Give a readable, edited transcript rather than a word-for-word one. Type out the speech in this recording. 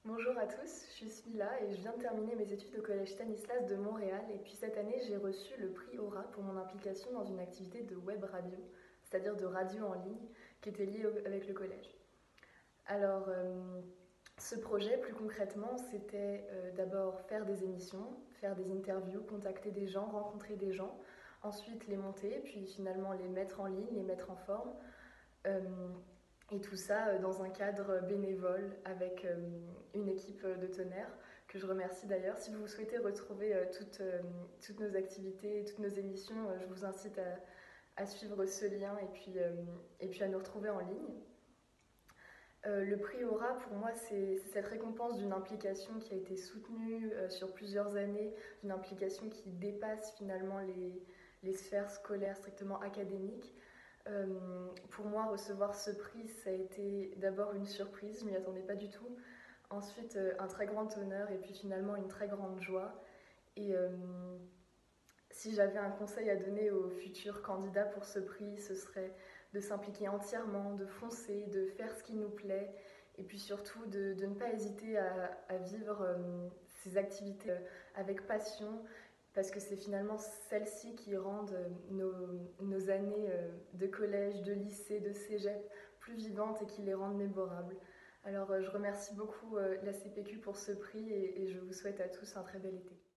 Bonjour à tous, je suis Smila et je viens de terminer mes études au Collège Stanislas de Montréal. Et puis cette année, j'ai reçu le prix Aura pour mon implication dans une activité de web radio, c'est-à-dire de radio en ligne, qui était liée avec le collège. Alors, ce projet, plus concrètement, c'était d'abord faire des émissions, faire des interviews, contacter des gens, rencontrer des gens, ensuite les monter, puis finalement les mettre en ligne, les mettre en forme. Euh, et tout ça dans un cadre bénévole avec une équipe de Tonnerre, que je remercie d'ailleurs. Si vous souhaitez retrouver toutes nos activités, toutes nos émissions, je vous incite à suivre ce lien et puis à nous retrouver en ligne. Le prix Aura, pour moi, c'est cette récompense d'une implication qui a été soutenue sur plusieurs années, d'une implication qui dépasse finalement les sphères scolaires strictement académiques. Pour moi, recevoir ce prix, ça a été d'abord une surprise, je m'y attendais pas du tout. Ensuite, un très grand honneur et puis finalement une très grande joie. Et si j'avais un conseil à donner aux futurs candidats pour ce prix, ce serait de s'impliquer entièrement, de foncer, de faire ce qui nous plaît et puis surtout de ne pas hésiter à vivre ces activités avec passion parce que c'est finalement celles-ci qui rendent nos années de collège, de lycée, de cégep plus vivantes et qui les rendent mémorables. Alors je remercie beaucoup la CPQ pour ce prix et je vous souhaite à tous un très bel été.